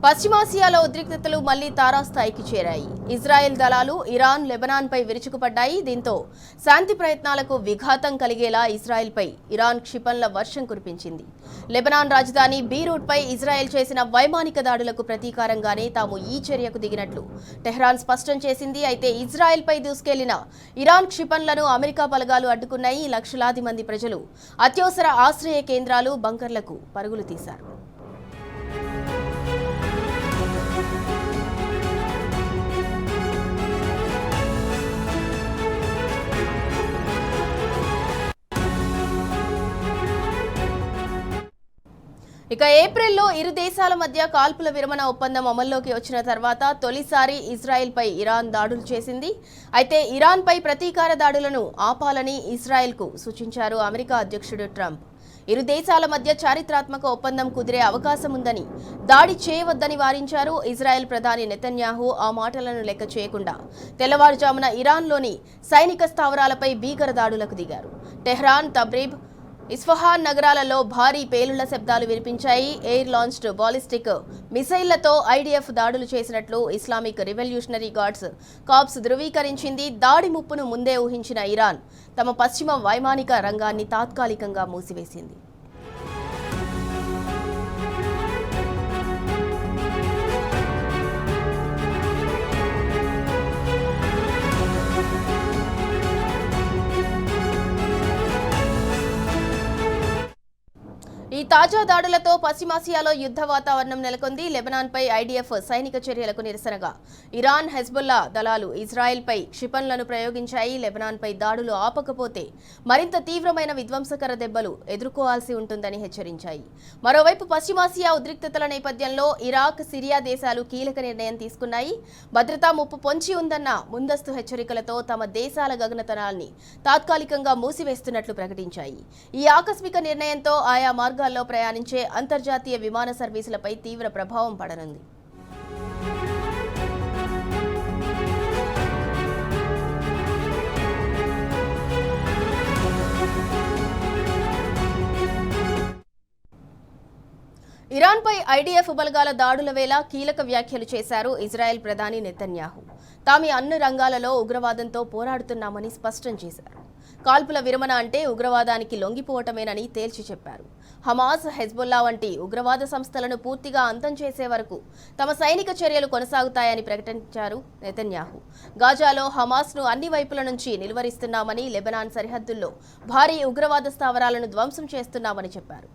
పశ్చిమాసియాలో ఉద్రిక్తతలు మళ్లీ తారాస్థాయికి చేరాయి. ఇజ్రాయెల్ దళాలు ఇరాన్, లెబనాన్పై విరుచుకుపడ్డాయి. దీంతో శాంతి ప్రయత్నాలకు విఘాతం కలిగేలా ఇజ్రాయెల్పై ఇరాన్ క్షిపణుల వర్షం కురిపించింది. లెబనాన్ రాజధాని బీరూట్పై ఇజ్రాయెల్ చేసిన వైమానిక దాడులకు ప్రతీకారంగానే తాము ఈ చర్యకు దిగినట్లు టెహ్రాన్ స్పష్టం చేసింది. అయితే ఇజ్రాయెల్పై దూసుకెళ్లిన ఇరాన్ క్షిపణులను అమెరికా బలగాలు అడ్డుకున్నాయి. లక్షలాది మంది ప్రజలు అత్యవసర ఆశ్రయ కేంద్రాలు, బంకర్లకు పరుగులు తీశారు. ఇక ఏప్రిల్లో ఇరు దేశాల మధ్య కాల్పుల విరమణ ఒప్పందం అమల్లోకి వచ్చిన తర్వాత తొలిసారి ఇజ్రాయెల్పై ఇరాన్ దాడులు చేసింది. అయితే ఇరాన్పై ప్రతీకార దాడులను ఆపాలని ఇజ్రాయెల్కు సూచించారు అమెరికా అధ్యక్షుడు ట్రంప్. ఇరు దేశాల మధ్య చారిత్రాత్మక ఒప్పందం కుదిరే అవకాశం ఉందని, దాడి చేయవద్దని వారించారు. ఇజ్రాయెల్ ప్రధాని నెతన్యాహు ఆ మాటలను లెక్క చేయకుండా తెల్లవారుజామున ఇరాన్లోని సైనిక స్థావరాలపై భీకర దాడులకు దిగారు. టెహ్రాన్, తబ్రీబ్, ఇస్ఫహాన్ నగరాలలో భారీ పేలుళ్ల శబ్దాలు వినిపించాయి. ఎయిర్ లాంచ్డ్ బాలిస్టిక్ మిసైళ్లతో ఐడిఎఫ్ దాడులు చేసినట్లు ఇస్లామిక్ రివల్యూషనరీ గార్డ్స్ కార్ప్స్ ధృవీకరించింది. దాడి ముప్పును ముందే ఊహించిన ఇరాన్ తమ పశ్చిమ వైమానిక రంగాన్ని తాత్కాలికంగా మూసివేసింది. ఈ తాజా దాడులతో పశ్చిమాసియాలో యుద్ధ వాతావరణం నెలకొంది. లెబనాన్పై ఐడిఎఫ్ సైనిక చర్యలకు నిరసనగా ఇరాన్, హెజ్బుల్లా దళాలు ఇజ్రాయెల్పై క్షిపణులను ప్రయోగించాయి. లెబనాన్పై దాడులు ఆపకపోతే మరింత తీవ్రమైన విధ్వంసకర దెబ్బలు ఎదుర్కోవాల్సి ఉంటుందని హెచ్చరించాయి. మరోవైపు పశ్చిమాసియా ఉద్రిక్తతల నేపథ్యంలో ఇరాక్, సిరియా దేశాలు కీలక నిర్ణయం తీసుకున్నాయి. భద్రతా ముప్పు పొంచి ఉందన్న ముందస్తు హెచ్చరికలతో తమ దేశాల గగనతలాన్ని తాత్కాలికంగా మూసివేస్తున్నట్లు ప్రకటించాయి. ఈ ఆకస్మిక నిర్ణయంతో ఆయా మార్గాల్లో ప్రయాణించే అంతర్జాతీయ విమాన సర్వీసులపై తీవ్ర ప్రభావం పడనుంది. ఇరాన్పై ఐడిఎఫ్ బలగాల దాడుల వేళ కీలక వ్యాఖ్యలు చేశారు ఇజ్రాయెల్ ప్రధాని నెతన్యాహు. తాము అన్ని రంగాలలో ఉగ్రవాదంతో పోరాడుతున్నామని స్పష్టం చేశారు. కాల్పుల విరమణ అంటే ఉగ్రవాదానికి లొంగిపోవటమేనని తేల్చి చెప్పారు. హమాస్, హెజ్బుల్లా వంటి ఉగ్రవాద సంస్థలను పూర్తిగా అంతం చేసే వరకు తమ సైనిక చర్యలు కొనసాగుతాయని ప్రకటించారు నెతన్యాహు. గాజాలో హమాస్ను అన్ని వైపుల నుంచి నిలువరిస్తున్నామని, లెబనాన్ సరిహద్దుల్లో భారీ ఉగ్రవాద స్థావరాలను ధ్వంసం చేస్తున్నామని చెప్పారు.